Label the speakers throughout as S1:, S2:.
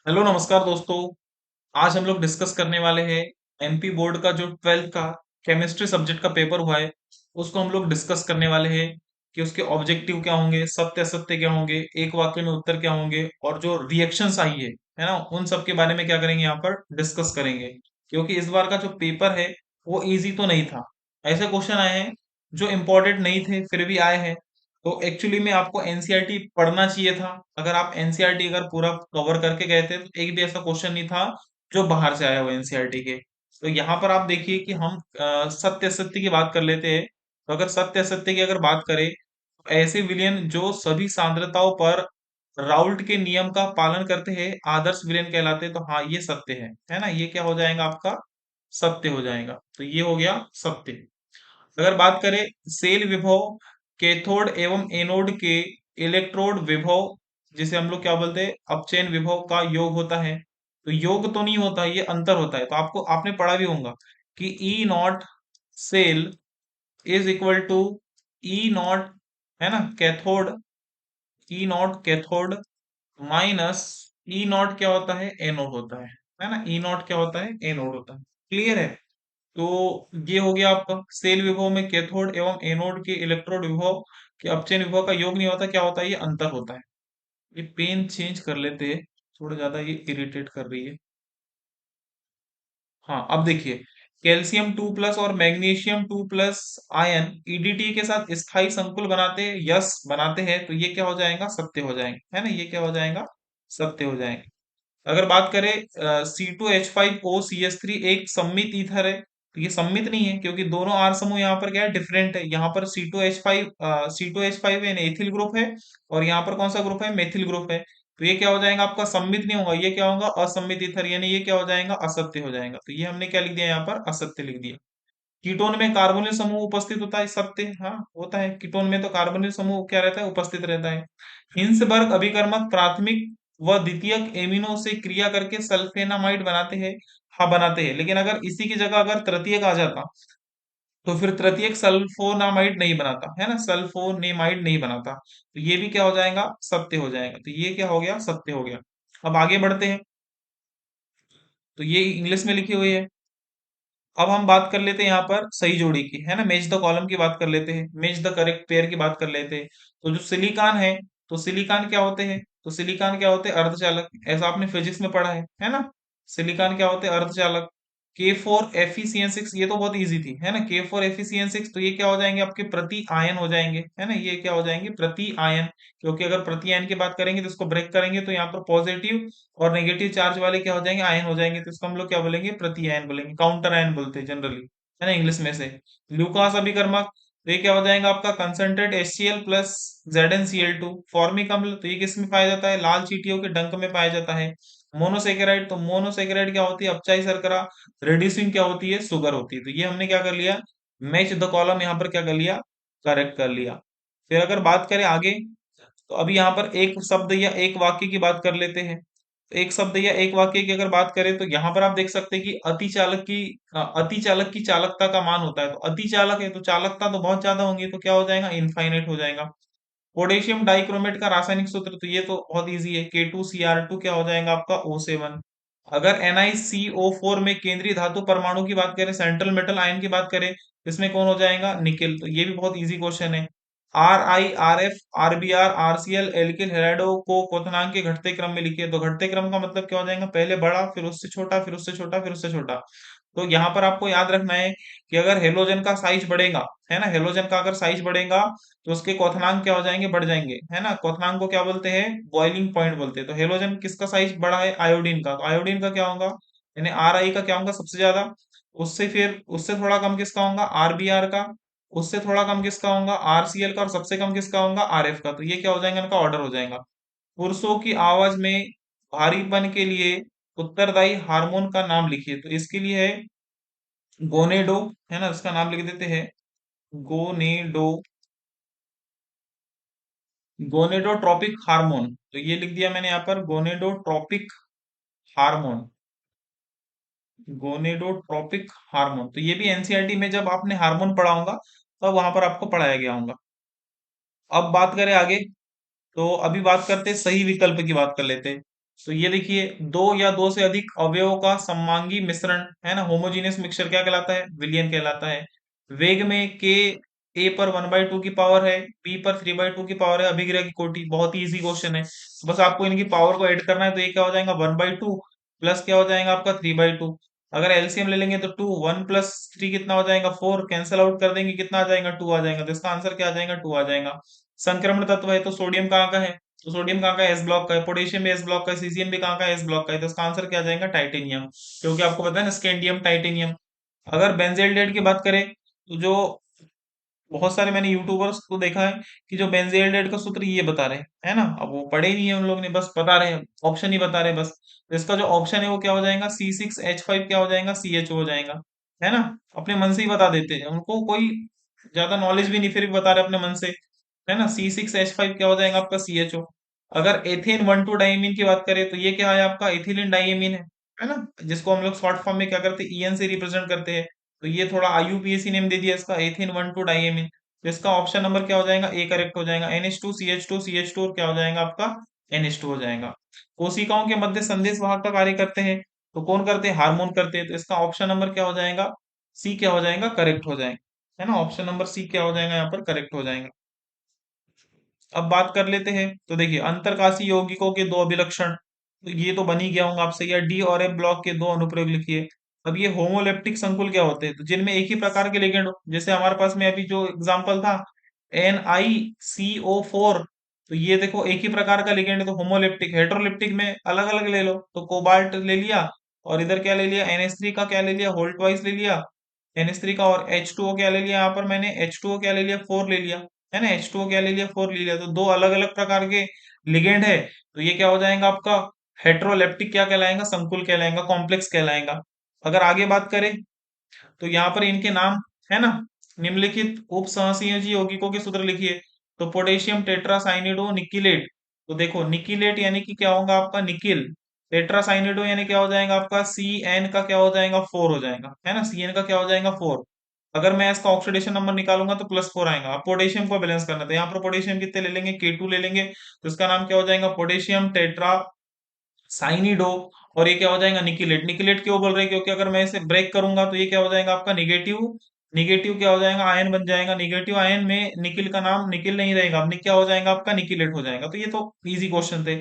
S1: Hello नमस्कार दोस्तों। आज हम लोग डिस्कस करने वाले हैं एमपी बोर्ड का जो 12th का केमिस्ट्री सब्जेक्ट का पेपर हुआ है उसको हम लोग डिस्कस करने वाले हैं कि उसके ऑब्जेक्टिव क्या होंगे, सत्य असत्य क्या होंगे, एक वाक्य में उत्तर क्या होंगे और जो रिएक्शंस आई है ना, उन सब के बारे में क्या करेंगे यहाँ पर डिस्कस करेंगे। क्योंकि इस बार का जो पेपर है वो इजी तो नहीं था। ऐसे क्वेश्चन आए हैं जो इम्पोर्टेंट नहीं थे फिर भी आए हैं। तो एक्चुअली में आपको एनसीईआरटी पढ़ना चाहिए था। अगर आप एनसीईआरटी अगर पूरा कवर करके गए थे तो एक भी ऐसा क्वेश्चन नहीं था जो बाहर से आया हो एनसीईआरटी के। तो यहाँ पर आप देखिए कि हम सत्य असत्य की बात कर लेते हैं। तो अगर सत्य असत्य की अगर बात करें तो ऐसे विलयन जो सभी सांद्रताओं पर राउल्ट के नियम का पालन करते हैं आदर्श विलयन कहलाते हैं। तो हाँ, ये सत्य है ना, ये क्या हो जाएगा आपका सत्य हो जाएगा। तो ये हो गया सत्य। अगर बात करें सेल विभव कैथोड एवं एनोड के इलेक्ट्रोड विभव, जिसे हम लोग क्या बोलते हैं अपचयन विभव का योग होता है। तो योग तो नहीं होता, ये अंतर होता है। तो आपको आपने पढ़ा भी होगा कि E naught cell is equal to E naught, है ना, cathode, E naught cathode minus E naught क्या होता है एनोड होता है ना, ई नॉट क्या होता है एनोड होता है। क्लियर है। तो ये हो गया आपका सेल विभव में कैथोड एवं एनोड के इलेक्ट्रोड विभव के अपचयन विभव का योग नहीं होता, क्या होता है ये अंतर होता है। ये पेन चेंज कर लेते हैं, थोड़ा ज्यादा ये इरिटेट कर रही है। हाँ, अब देखिए कैल्शियम 2+ और मैग्नीशियम 2+ आयन ईडीटी के साथ स्थायी संकुल बनाते हैं, यस बनाते हैं। तो ये क्या हो जाएगा सत्य हो जाएंगे, है ना, ये क्या हो जाएगा सत्य हो जाएंगे। अगर बात करें C2H5O एक सममित ईथर है। तो ये सममित नहीं है क्योंकि दोनों आर समूह यहाँ पर क्या है डिफरेंट है। यहाँ पर C2H5 एथिल ग्रुप है और यहाँ पर कौन सा ग्रुप है मेथिल ग्रुप है। तो ये क्या हो जाएगा आपका सम्मित नहीं होगा, ये क्या होगा असम्मित ईथर, यानी ये क्या हो जाएगा असत्य हो जाएगा। तो ये हमने क्या लिख दिया यहाँ पर असत्य लिख दिया। कीटोन में कार्बोनिल समूह उपस्थित होता है, सत्य, हाँ होता है। कीटोन में तो कार्बोनिल समूह क्या रहता है उपस्थित रहता है। हिंसबर्ग अभिकर्मक प्राथमिक व द्वितीयक एमिनो से क्रिया करके सल्फेनामाइड बनाते हैं। हाँ बनाते हैं, लेकिन अगर इसी की जगह अगर तृतीयक आ जाता तो फिर तृतीयक सल्फोनामाइड नहीं बनाता, है ना, सल्फोनेमाइड नहीं बनाता। तो ये भी क्या हो जाएगा सत्य हो जाएगा। तो ये क्या हो गया सत्य हो गया। अब आगे बढ़ते हैं। तो ये इंग्लिश में लिखी हुई है। अब हम बात कर लेते हैं यहाँ पर सही जोड़ी की, है ना, मैच द कॉलम की बात कर लेते हैं, मैच द करेक्ट पेयर की बात कर लेते हैं। तो जो सिलिकॉन है, तो सिलिकॉन क्या होते हैं, तो सिलिकॉन क्या होते हैं अर्धचालक, ऐसा आपने फिजिक्स में पढ़ा है ना। सिलिकॉन क्या होते हैं अर्धचालक। K4FeCN6, ये तो बहुत इजी थी, है ना, K4FeCN6। तो ये क्या हो जाएंगे आपके प्रति आयन हो जाएंगे, है ना, ये क्या हो जाएंगे प्रति आयन। क्योंकि अगर प्रति आयन की बात करेंगे तो इसको ब्रेक करेंगे तो यहाँ पर पॉजिटिव और नेगेटिव चार्ज वाले क्या हो जाएंगे आयन हो जाएंगे। तो इसको हम लोग क्या बोलेंगे प्रति आयन बोलेंगे, काउंटर आयन बोलते हैं जनरली, है ना इंग्लिश में से। लूकास अभिकर्मक, तो ये क्या हो जाएगा आपका कंसंट्रेट HCl+ ZnCl2। फॉर्मिक अम्ल, तो ये किस में पाया जाता है लाल चींटियों के डंक में पाया जाता है। मोनोसेकेराइड, तो मोनोसेकेराइड क्या होती है अपचाई शर्करा। रेड्यूसिंग क्या होती है शुगर होती है। तो ये हमने क्या कर लिया मैच द कॉलम यहाँ पर क्या कर लिया करेक्ट कर लिया। फिर अगर बात करें आगे, तो अभी यहाँ पर एक शब्द या एक वाक्य की बात कर लेते हैं। तो एक शब्द या एक वाक्य की अगर बात करें तो यहाँ पर आप देख सकते हैं कि अतिचालक की चालकता का मान होता है। तो अतिचालक है तो चालकता तो बहुत ज्यादा होंगी, तो क्या हो जाएगा इनफाइनाइट हो जाएगा। पोटेशियम डाइक्रोमेट का रासायनिक सूत्र, तो ये तो बहुत इजी है, K2Cr2 क्या हो जाएगा आपका O7। अगर NiCO4 में केंद्रीय धातु परमाणु की बात करें, सेंट्रल मेटल आयन की बात करें, इसमें कौन हो जाएगा निकेल। तो ये भी बहुत इजी क्वेश्चन है। RiRf RbRCl एल्किल हैलाइडो को क्वथनांक के घटते क्रम में लिखिए। तो घटते क्रम का मतलब क्या हो जाएगा पहले बड़ा फिर उससे छोटा फिर उससे छोटा फिर उससे छोटा। तो यहाँ पर आपको याद रखना है कि अगर हेलोजन का साइज बढ़ेगा, है ना, हेलोजन का अगर साइज बढ़ेगा तो उसके क्वथनांक क्या हो जाएंगे बढ़ जाएंगे, है ना। क्वथनांक को क्या बोलते हैं बॉइलिंग पॉइंट बोलते हैं। तो हेलोजन किसका साइज बड़ा है आयोडीन का, तो आयोडीन का क्या होगा यानी Ri का क्या होगा सबसे ज्यादा। उससे फिर उससे थोड़ा कम किसका होगा RbR का। उससे थोड़ा कम किसका होगा RCl का, और सबसे कम किसका होगा RF का। तो ये क्या हो जाएगा इनका ऑर्डर हो जाएगा। पुरुषों की आवाज में भारीपन के लिए उत्तरदायी हार्मोन का नाम लिखिए। तो इसके लिए है गोनेडो, है ना, इसका नाम लिख देते हैं गोनेडो, गोनेडोट्रोपिक हार्मोन। तो ये लिख दिया मैंने यहाँ पर गोनेडोट्रोपिक हार्मोन, गोनेडोट्रोपिक हार्मोन। तो ये भी एनसीईआरटी में जब आपने हार्मोन पढ़ा होगा तब वहां पर आपको पढ़ाया गया होगा। अब बात करें आगे, तो अभी बात करते हैं सही विकल्प की बात कर लेते हैं। तो ये देखिए, दो या दो से अधिक अवयवों का समांगी मिश्रण है ना, होमोजीनियस मिक्सचर क्या कहलाता है, विलियन कहलाता है। वेग में के ए पर 1/2 की पावर है, बी पर 3/2 की पावर है, अभिक्रिया की कोटि। बहुत ही इजी क्वेश्चन है, तो बस आपको इनकी पावर को ऐड करना है। तो ये क्या हो जाएगा, 1/2 प्लस क्या हो जाएगा आपका 3/2। अगर एलसीएम ले लेंगे तो 2, 1 + 3 कितना हो जाएगा 4, कैंसिल आउट कर देंगे कितना आ जाएगा 2 आ जाएगा। तो इसका आंसर क्या आ जाएगा 2 आ जाएगा। संक्रमण तत्व है तो सोडियम कहाँ का है, तो सोडियम कहाँ का है, एस ब्लॉक का है। पोटेशियम भी एस ब्लॉक का है, सीजियम भी कहाँ का है, एस ब्लॉक का है। तो इसका आंसर क्या आ जाएगा टाइटेनियम, क्योंकि आपको पता है ना स्कैंडियम टाइटेनियम। अगर बेंजेल्डेट की बात करें तो जो बहुत सारे मैंने यूट्यूबर्स को देखा है कि जो बेंजेल्डेट का सूत्र ये बता रहे हैं, है ना। अब वो पढ़े ही नहीं है उन लोग ने, बस बता रहे हैं, ऑप्शन ही बता रहे हैं बस। तो इसका जो ऑप्शन है वो क्या हो जाएगा, C6H5 क्या हो जाएगा, CHO हो जाएगा, है ना। अपने मन से ही बता देते हैं, उनको कोई ज्यादा नॉलेज भी नहीं, फिर भी बता रहे अपने मन से, है ना। C6H5 क्या हो जाएगा आपका CHO। अगर एथेन 1,2 डाइमीन की बात करें तो ये क्या है आपका इथिलीन डाइमीन है ना, जिसको हम लोग शॉर्ट फॉर्म में क्या करते हैं, EN से रिप्रेजेंट करते हैं। तो ये थोड़ा IUPAC नेम दे दिया इसका, एथेन 1,2 डाइमीन। तो इसका ऑप्शन नंबर क्या हो जाएगा, ए करेक्ट हो जाएगा। NH2CH2 क्या हो जाएगा आपका, NH2 हो जाएगा। कोशिकाओं के मध्य संदेश वाहक का कार्य करते हैं, तो कौन करते हैं, हार्मोन करते हैं। तो इसका ऑप्शन नंबर क्या हो जाएगा, सी क्या हो जाएगा, करेक्ट हो जाएगा, है ना। ऑप्शन नंबर सी क्या हो जाएगा यहाँ पर, करेक्ट हो जाएगा। अब बात कर लेते हैं, तो देखिए अंतरकाशी यौगिकों के दो अभिलक्षण, तो ये तो बन ही गया होगा आपसे, या डी और एफ ब्लॉक के दो अनुप्रयोग लिखिए। अब ये होमोलेप्टिक संकुल क्या होते हैं, तो जिनमें एक ही प्रकार के लिगेंड हो, जैसे हमारे पास में अभी जो एग्जांपल था NiCO4, तो ये देखो एक ही प्रकार का लिगेंड है, तो होमोलेप्टिक। हेटेरोलेप्टिक में अलग अलग ले लो, तो कोबाल्ट ले लिया, और इधर क्या ले लिया, NH3 का क्या ले लिया, होल्ट वाइज ले लिया NH3 का, और H2O क्या ले लिया यहाँ पर मैंने, H2O क्या ले लिया, 4 ले लिया, है ना। H2O क्या ले लिया, 4 ले लिया। तो दो अलग अलग प्रकार के लिगेंड है, तो ये क्या हो जाएगा आपका हेट्रोलेप्टिक क्या कहलाएगा, संकुल कहलाएगा, कॉम्प्लेक्स कहलाएगा। अगर आगे बात करें तो यहाँ पर इनके नाम, है ना, निम्नलिखित उप सहसंयोजी यौगिकों के सूत्र लिखिए। तो पोटेशियम टेट्रासाइनिडो निकिलेट, तो देखो निकिलेट यानी कि क्या होगा आपका निकिल, टेट्रासाइनिडो यानी क्या हो जाएगा आपका CN का क्या हो जाएगा 4 हो जाएगा, है ना। CN का क्या हो जाएगा 4। अगर मैं इसका ऑक्सीडेशन नंबर निकालूंगा तो +4 आएगा। अब पोटेशियम को बैलेंस करना था, यहाँ पर पोटेशियम कितने ले लेंगे, K2 ले लेंगे, तो इसका नाम क्या हो जाएगा पोटेशियम टेट्रा साइनिडो। और ये क्या हो जाएगा निकिलेट। निकिलेट क्यों बोल रहे हैं, क्योंकि अगर मैं इसे ब्रेक करूंगा तो ये क्या हो जाएगा आपका निगेटिव, निगेटिव क्या हो जाएगा आयन बन जाएगा। निगेटिव आयन में निकिल का नाम निकिल नहीं रहेगा, अब क्या हो जाएगा आपका निकिलेट हो जाएगा। तो ये तो इजी क्वेश्चन थे,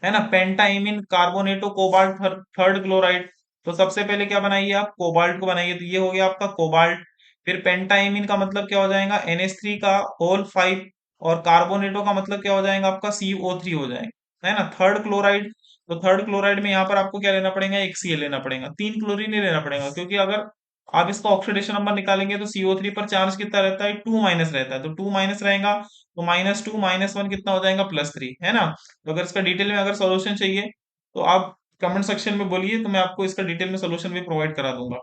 S1: है ना। पेंटाइमिन कार्बोनेटो कोबाल्ट थर्ड क्लोराइड, तो सबसे पहले क्या बनाइए आप, कोबाल्ट को बनाइए, तो ये हो गया आपका कोबाल्ट। फिर पेंटाइमिन का मतलब क्या हो जाएगा NH3 का होल 5, और कार्बोनेटो का मतलब क्या हो जाएगा आपका CO3 हो जाएगा, है ना। थर्ड क्लोराइड, तो थर्ड क्लोराइड में यहाँ पर आपको क्या लेना पड़ेगा, एक Cl लेना पड़ेगा, 3 क्लोरीन नहीं लेना पड़ेगा, क्योंकि अगर आप इसका ऑक्सीडेशन नंबर निकालेंगे तो CO3 पर चार्ज कितना रहता है, 2 माइनस रहता है, तो 2 माइनस रहेगा, तो -2 -1 कितना हो जाएगा +3, है ना। तो अगर इसका डिटेल में अगर सोल्यूशन चाहिए तो आप कमेंट सेक्शन में बोलिए, तो मैं आपको इसका डिटेल में सोल्यूशन भी प्रोवाइड करा दूंगा।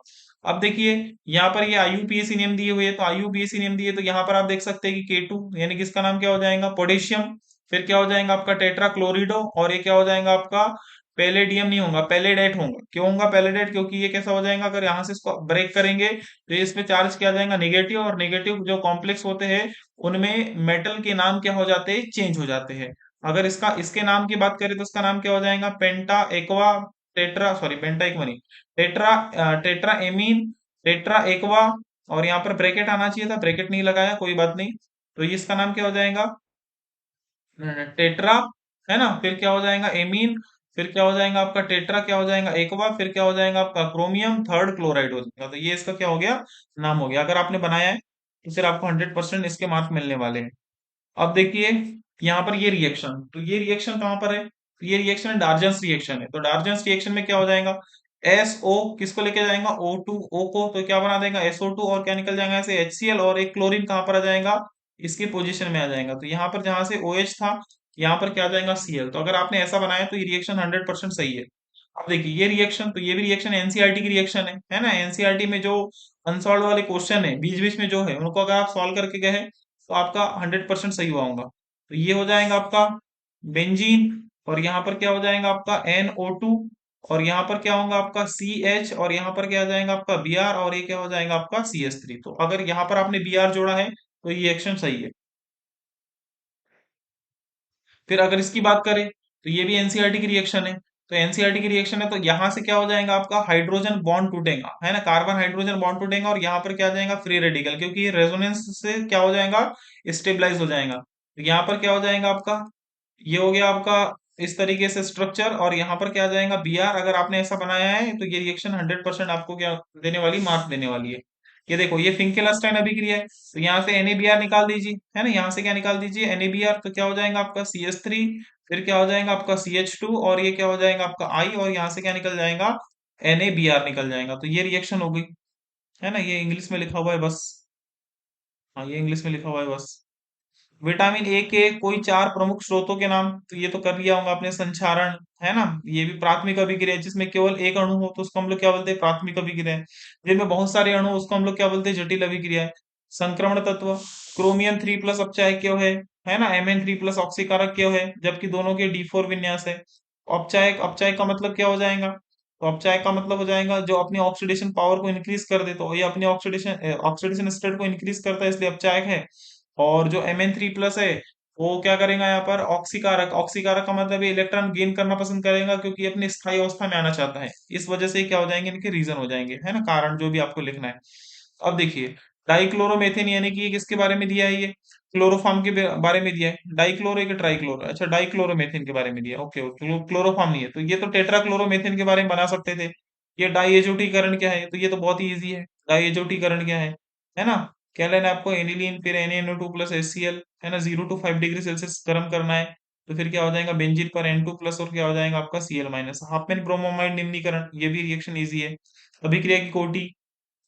S1: अब देखिए यहाँ पर ये IUPAC नेम दिए हुए है, तो IUPAC नेम दिए, तो यहाँ पर आप देख सकते हैं कि K2 यानी कि इसका नाम क्या हो जाएगा पोटेशियम। फिर क्या हो जाएगा आपका टेट्रा क्लोरिडो, और ये क्या हो जाएगा आपका पैलेडियम नहीं होगा, पैलेडेट होगा। क्यों होगा पैलेडेट, क्योंकि ये कैसा हो जाएगा, अगर यहाँ से इसको ब्रेक करेंगे तो ये इसमें चार्ज किया जाएगा नेगेटिव, और नेगेटिव जो कॉम्प्लेक्स होते हैं उनमें मेटल के नाम क्या हो जाते हैं, चेंज हो जाते हैं। अगर इसका इसके नाम की बात करें तो इसका नाम क्या हो जाएगा, पेंटा एक्वा टेट्रा, सॉरी पेंटा एक्वा नहीं, tetra tetra amine tetra aqua. और यहाँ पर ब्रैकेट आना चाहिए था, ब्रैकेट नहीं लगाया, कोई बात नहीं। तो ये इसका नाम क्या हो जाएगा टेट्रा, है ना। फिर क्या हो जाएगा एमीन, फिर क्या हो जाएगा आपका टेट्रा क्या हो जाएगा एक्वा, फिर क्या हो जाएगा आपका क्रोमियम थर्ड क्लोराइड हो जाएगा। तो ये इसका क्या हो गया, नाम हो गया। अगर आपने बनाया है तो फिर आपको 100% इसके मार्क मिलने वाले हैं। अब देखिए यहाँ पर ये रिएक्शन, तो ये रिएक्शन कहाँ पर है, तो ये रिएक्शन डार्जन्स रिएक्शन है। तो डार्जन्स रिएक्शन में क्या हो जाएगा, SO किसको लेके जाएगा, O2 O को, तो क्या बना देगा SO2, और क्या निकल जाएगा ऐसे HCl, और एक क्लोरीन कहाँ पर आ जाएगा, इसके पोजीशन में आ जाएगा। तो यहाँ पर जहां से OH था यहाँ पर क्या आ जाएगा Cl। तो अगर आपने ऐसा बनाया तो ये रिएक्शन 100% सही है। अब देखिए ये रिएक्शन, तो ये भी रिएक्शन एनसीईआरटी की रिएक्शन है ना। एनसीईआरटी में जो अनसॉल्व वाले क्वेश्चन है बीच बीच में जो है, उनको अगर आप सॉल्व करके गए तो आपका 100% सही हुआ होगा। तो ये हो जाएगा आपका बेंजीन, और यहाँ पर क्या हो जाएगा आपका NO2, और यहाँ पर क्या होगा आपका CH, और यहाँ पर क्या आ जाएगा आपका Br, और ये क्या हो जाएगा आपका CH3। तो अगर यहाँ पर आपने Br जोड़ा है तो ये रिएक्शन सही है। फिर अगर इसकी बात करें तो ये भी एनसीईआरटी की रिएक्शन है। तो एनसीईआरटी की रिएक्शन है, तो यहाँ से क्या हो जाएगा आपका हाइड्रोजन बॉन्ड टूटेगा, है ना, कार्बन हाइड्रोजन बॉन्ड टूटेगा और यहाँ पर क्या आ जाएगा फ्री रेडिकल, क्योंकि ये रेजोनेंस से क्या हो जाएगा, स्टेबलाइज हो जाएगा। तो यहाँ पर क्या हो जाएगा आपका, ये हो गया आपका इस तरीके से स्ट्रक्चर, और यहाँ पर क्या आ जाएगा Br। अगर आपने ऐसा बनाया है तो ये रिएक्शन 100% आपको क्या देने वाली, मार्क देने वाली है। ये देखो ये फिंकेलस्टाइन अभिक्रिया है, तो यहाँ से NaBr निकाल दीजिए, है ना, यहाँ से क्या निकाल दीजिए NaBr, तो क्या हो जाएगा आपका CH3, फिर क्या हो जाएगा आपका CH2, और ये क्या हो जाएगा आपका I, और यहाँ से क्या निकल जाएगा NaBr निकल जाएगा। तो ये रिएक्शन हो गई, है ना, ये इंग्लिश में लिखा हुआ है बस। हाँ ये इंग्लिश में लिखा हुआ है बस। विटामिन ए के कोई चार प्रमुख स्रोतों के नाम, तो ये तो कर लिया होगा आपने, संचारण, है ना, ये भी प्राथमिक अभिक्रिया है, जिसमें केवल एक अणु हो तो उसको हम लोग क्या बोलते हैं, प्राथमिक अभिक्रिया है। जिनमें बहुत सारे अणु हो, उसको हम लोग क्या बोलते हैं, जटिल अभिक्रिया है। संक्रमण तत्व, क्रोमियम 3+ अपचायक क्यों है ना, Mn3+ ऑक्सीकारक क्यों है, जबकि दोनों के D4 विन्यास है। अपचायक, अपचायक का मतलब क्या हो जाएगा, तो अपचायक का मतलब हो जाएगा जो अपनी ऑक्सीडेशन पावर को इंक्रीज कर दे, तो ये अपनी ऑक्सीडेशन ऑक्सीडेशन स्टेट को इंक्रीज करता है, इसलिए अपचायक है। और जो Mn3+ है, वो क्या करेगा यहाँ पर, ऑक्सीकारक, ऑक्सीकारक का मतलब ये इलेक्ट्रॉन गेन करना पसंद करेगा, क्योंकि ये अपनी स्थायी अवस्था में आना चाहता है। इस वजह से ये क्या हो जाएंगे, इनके रीजन हो जाएंगे, है ना, कारण जो भी आपको लिखना है। अब देखिए डाइक्लोरोमेथेन, यानी कि ये किसके बारे में दिया है, ये क्लोरोफॉर्म के बारे में दिया है। डाइक्लोरो के ट्राइक्लोरो, अच्छा डाइक्लोरोमेथेन के बारे में दिया है, ओके ओके, क्लोरोफॉर्म नहीं है, तो ये तो टेट्राक्लोरोमेथेन के बारे में बना सकते थे। ये डाइएजोटीकरण क्या है, तो ये तो बहुत ही इजी है। डाइएजोटीकरण क्या है ना, क्या लेना है आपको, एनिलीन फिर NaNO2+HCl, है ना, 0 to 5 डिग्री सेल्सियस गर्म करना है। तो फिर क्या हो जाएगा, बेंजीन पर N2+, और क्या हो जाएगा आपका Cl-, हाफमैन ब्रोमोमाइड निम्नीकरण, ये भी रिएक्शन इजी है। अभिक्रिया की कोटि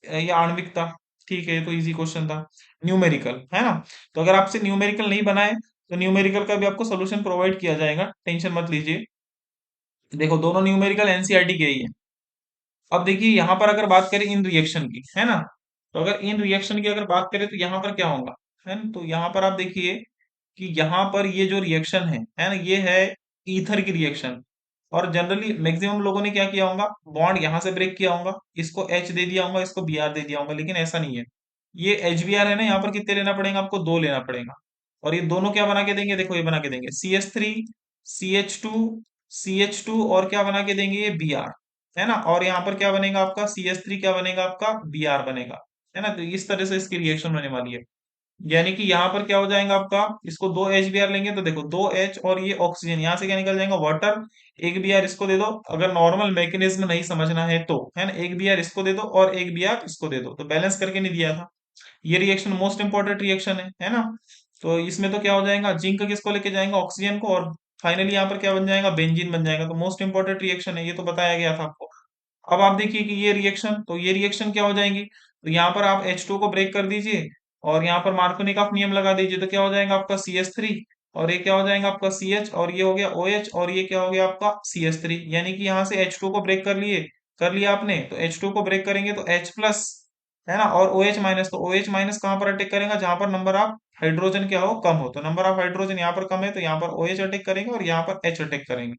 S1: या आणविकता, ठीक है, ये तो इजी क्वेश्चन था। न्यूमेरिकल, है ना, तो अगर आपसे न्यूमेरिकल नहीं बनाए तो न्यूमेरिकल का भी आपको सोल्यूशन प्रोवाइड किया जाएगा, टेंशन मत लीजिए। देखो दोनों न्यूमेरिकल एनसीईआरटी के ही है। अब देखिए यहाँ पर अगर बात करें इन रिएक्शन की, है ना, तो अगर इन रिएक्शन की अगर बात करें तो यहाँ पर क्या होगा, है ना, तो यहाँ पर आप देखिए कि यहाँ पर ये जो रिएक्शन है ना, ये है ईथर की रिएक्शन। और जनरली मैक्सिमम लोगों ने क्या किया होगा, बॉन्ड यहाँ से ब्रेक किया होगा, इसको H दे दिया होगा, इसको Br दे दिया होगा, लेकिन ऐसा नहीं है। ये HBr है ना, यहाँ पर कितने लेना पड़ेगा आपको, दो लेना पड़ेगा। और ये दोनों क्या बना के देंगे, देखो ये बना के देंगे CH3, CH2 और क्या बना के देंगे, ये Br, है ना, और यहाँ पर क्या बनेगा आपका CH3, क्या बनेगा आपका Br बनेगा, है ना। तो इस तरह से इसकी रिएक्शन होने वाली है। यानी कि यहाँ पर क्या हो जाएगा आपका, इसको दो HBr लेंगे तो देखो दो H, और ये ऑक्सीजन, यहाँ से क्या निकल जाएगा वाटर, एक Br इसको दे दो। अगर नॉर्मल मैकेनिज्म नहीं समझना है तो, है ना, एक Br इसको दे दो और एक Br इसको दे दो, तो बैलेंस करके नहीं दिया था। ये रिएक्शन मोस्ट इंपॉर्टेंट रिएक्शन है ना। तो इसमें तो क्या हो जाएगा, जिंक किसको लेके जाएंगे, ऑक्सीजन को, और फाइनली यहाँ पर क्या बन जाएगा, बेंजीन बन जाएगा। तो मोस्ट इंपॉर्टेंट रिएक्शन है, ये तो बताया गया था आपको। अब आप देखिए कि ये रिएक्शन, तो ये रिएक्शन क्या हो जाएंगी, तो यहाँ पर आप H2 को ब्रेक कर दीजिए, और यहाँ पर मार्कोनिकॉफ नियम लगा दीजिए, तो क्या हो जाएगा आपका CH3, और ये क्या हो जाएगा आपका CH, और ये हो गया OH, और ये क्या हो गया आपका CH3। यानी कि यहाँ से H2 को ब्रेक कर लिया आपने, तो H2 को ब्रेक करेंगे तो H+, है ना, और OH-, तो OH- कहाँ पर अटैक करेगा, जहां पर नंबर ऑफ हाइड्रोजन क्या हो, कम हो, तो नंबर ऑफ हाइड्रोजन यहाँ पर कम है, तो यहाँ पर OH अटैक करेंगे और यहाँ पर H अटैक करेंगे।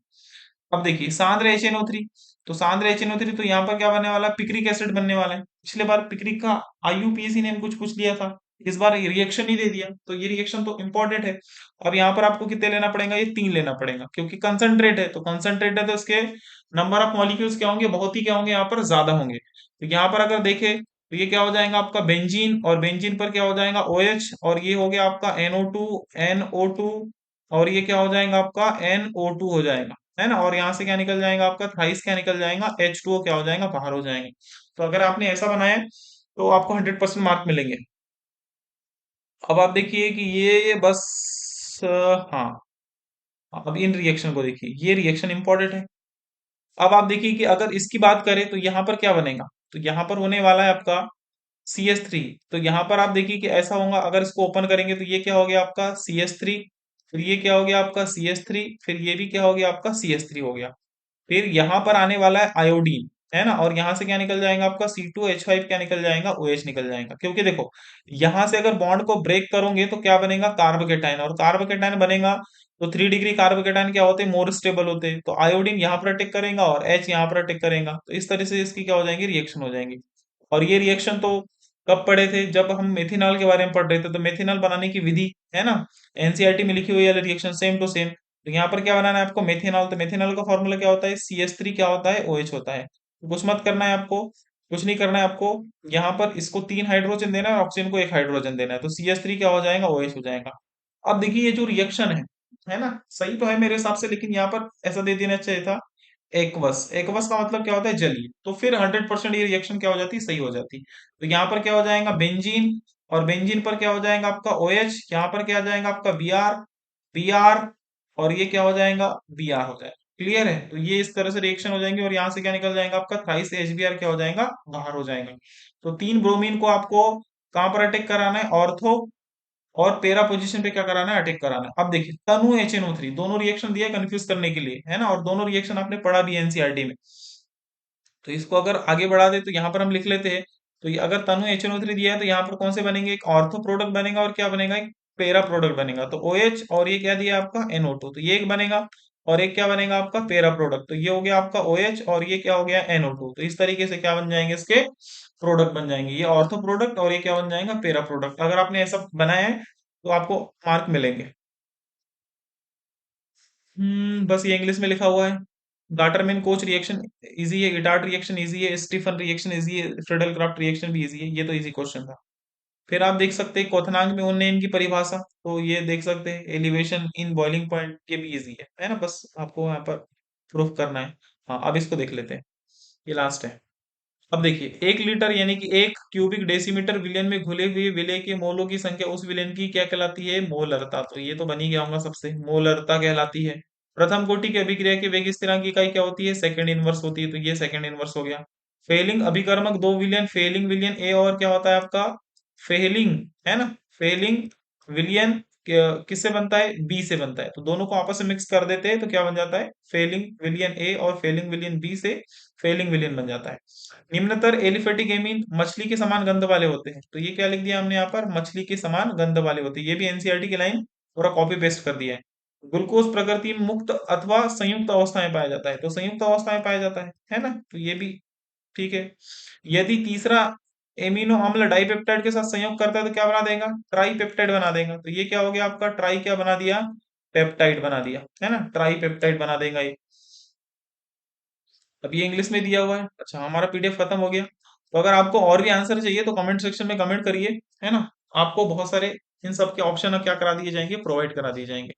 S1: अब देखिए सांद्र HNO3, तो सांद्र HNO3, तो यहाँ पर क्या बनने वाला है, पिक्रिक एसिड बनने वाला है। पिछले बार पिक्रिक का IUPAC ने कुछ पूछ लिया था, इस बार रिएक्शन ही दे दिया, तो ये रिएक्शन तो इंपॉर्टेंट है। अब यहाँ पर आपको कितने लेना पड़ेगा, ये 3 लेना पड़ेगा, क्योंकि कंसंट्रेट है, तो कंसंट्रेट है तो इसके नंबर ऑफ मॉलिक्यूल्स क्या होंगे, बहुत ही क्या होंगे, यहाँ पर ज्यादा होंगे। तो यहाँ पर अगर देखे तो ये क्या हो जाएगा आपका बेंजीन, और बेंजीन पर क्या हो जाएगा OH, और ये हो गया आपका NO2, और ये क्या हो जाएगा आपका NO2 हो जाएगा, है ना, और यहाँ से क्या निकल जाएगा आपका थ्राइस, क्या निकल जाएगा H2O, क्या हो जाएगा बाहर हो जाएंगे। तो अगर आपने ऐसा बनाया है, तो आपको 100% मार्क मिलेंगे। अब आप देखिए कि ये बस हाँ, अब इन रिएक्शन को देखिए, ये रिएक्शन इंपॉर्टेंट है। अब आप देखिए कि अगर इसकी बात करें तो यहाँ पर क्या बनेगा, तो यहाँ पर होने वाला है आपका CH3। तो यहाँ पर आप देखिए कि ऐसा होगा, अगर इसको ओपन करेंगे तो ये क्या हो गया आपका CH3, फिर ये क्या हो गया आपका CH3, फिर ये भी क्या हो गया आपका CH3 हो गया। फिर यहाँ पर आने वाला है आयोडीन, है ना, और यहाँ से क्या निकल जाएगा आपका C2H5, क्या निकल जाएगा OH निकल जाएगा। क्योंकि देखो यहाँ से अगर बॉन्ड को ब्रेक करोगे तो क्या बनेगा, कार्बोकेटाइन, और कार्बोकेटाइन बनेगा तो 3 डिग्री कार्बोकेटाइन क्या होते हैं, मोर स्टेबल होते हैं। तो आयोडीन यहाँ पर अटैक करेगा और H यहाँ पर अटैक करेगा, तो इस तरह से इसकी क्या हो जाएंगी, रिएक्शन हो जाएंगी। और ये रिएक्शन तो कब पढ़े थे, जब हम मेथिनॉल के बारे में पढ़ रहे थे, तो मेथिनॉल बनाने की विधि, है ना, एनसीईआरटी में लिखी हुई है रिएक्शन सेम टू सेम। तो यहाँ पर क्या बनाना है आपको, मेथेनॉल। तो मेथेनॉल का फॉर्मूला क्या होता है, CH3 क्या होता है, OH होता है। तो कुछ मत करना है आपको, कुछ नहीं करना है आपको। यहाँ पर इसको 3 हाइड्रोजन देना है और ऑक्सीजन को 1 हाइड्रोजन देना है, तो CH3 क्या हो जाएगा, OH हो जाएगा। अब देखिए ये जो रिएक्शन है ना, सही तो है मेरे हिसाब से, लेकिन यहाँ पर ऐसा दे देना चाहिए था एक्वस। एक्वस का मतलब क्या होता है, जलीय। तो फिर 100% ये रिएक्शन क्या हो जाती, सही हो जाती। तो यहाँ पर क्या हो जाएगा, बेंजीन, और बेंजीन पर क्या हो जाएगा आपका OH, यहाँ पर क्या आ जाएगा आपका Br, और ये क्या हो जाएगा, Br हो जाएगा। क्लियर है, तो ये इस तरह से रिएक्शन हो जाएंगे, और यहाँ से क्या निकल जाएगा आपका, थ्राइस HBr क्या हो जाएगा, बाहर हो जाएगा। तो 3 ब्रोमीन को आपको कहाँ पर अटैक कराना है, ऑर्थो और पेरा पोजीशन पे क्या कराना है, अटैक कराना है। अब देखिए तनु HNO3, दोनों रिएक्शन दिया कंफ्यूज करने के लिए, है ना, और दोनों रिएक्शन आपने पढ़ा भी एनसीईआरटी में। तो इसको अगर आगे बढ़ा दे तो यहाँ पर हम लिख लेते हैं। तो ये अगर तनु HNO3 दिया है तो यहाँ पर कौन से बनेंगे, एक ऑर्थो प्रोडक्ट बनेगा और क्या बनेगा, एक पेरा प्रोडक्ट बनेगा। तो OH और ये क्या दिया आपका NO2, तो ये एक बनेगा, और एक क्या बनेगा आपका पेरा प्रोडक्ट। तो ये हो गया आपका OH और ये क्या हो गया NO2। तो इस तरीके से क्या बन जाएंगे, इसके प्रोडक्ट बन जाएंगे, ये ऑर्थो प्रोडक्ट और ये क्या बन जाएगा, पेरा प्रोडक्ट। अगर आपने ऐसा बनाया है तो आपको मार्क मिलेंगे। बस ये इंग्लिश में लिखा हुआ है। गाटरमैन कोच रिएक्शन इजी है, इटार्ट रिएक्शन इजी है, स्टीफन रिएक्शन इजी है, फ्रेडल क्राफ्ट रिएक्शन भी इजी है। ये तो इजी क्वेश्चन था। फिर आप देख सकते हैं क्वथनांक में उन्नयन की परिभाषा, तो ये देख सकते हैं एलिवेशन इन बॉइलिंग पॉइंट, ये भी इजी है ना, बस आपको यहाँ पर प्रूफ करना है। हाँ अब इसको देख लेते हैं, ये लास्ट है। अब देखिए 1 लीटर यानी कि 1 क्यूबिक डेसीमीटर विलयन में घुले हुए विलय के मोलों की संख्या उस विलयन की क्या कहलाती है, मोलरता। तो ये तो बन ही गया होगा सबसे, मोलरता कहलाती है। प्रथम कोटि की अभिक्रिया की वेग स्थिरांक की इकाई क्या होती है, सेकंड इनवर्स होती है, तो ये सेकंड इनवर्स हो गया। फेलिंग अभिकर्मक 2 विलयन, फेलिंग विलयन ए और क्या होता है आपका, फेलिंग, है ना, फेलिंग विलयन किससे बनता है, बी से बनता है। तो दोनों को आपस में मिक्स कर देते हैं तो क्या बन जाता है, फेलिंग विलियन ए और फेलिंग विलियन बी से फेलिंग विलियन बन जाता है। निम्नतर एलिफेटिक एमीन मछली के समान गंध वाले होते हैं, तो ये क्या लिख दिया हमने यहाँ पर, मछली के समान गंध वाले होते हैं। ये भी एनसीईआरटी की लाइन पूरा कॉपी पेस्ट कर दिया है। ग्लूकोज प्रकृति में मुक्त अथवा संयुक्त अवस्था में पाया जाता है, तो संयुक्त अवस्था में पाया जाता है ना, तो ये भी ठीक है। यदि तीसरा एमिनो अम्ल डाइपेप्टाइड के साथ संयोग करता है तो क्या बना देगा, ट्राई पेप्टाइड बना देगा। तो ये क्या हो गया आपका, ट्राई क्या बना दिया, पेप्टाइड बना दिया, है ना, ट्राई पेप्टाइड बना देगा ये। अब ये इंग्लिश में दिया हुआ है। अच्छा हमारा PDF खत्म हो गया। तो अगर आपको और भी आंसर चाहिए तो कमेंट सेक्शन में कमेंट करिए, है ना। आपको बहुत सारे इन सब के ऑप्शन क्या करा दिए जाएंगे, प्रोवाइड करा दिए जाएंगे।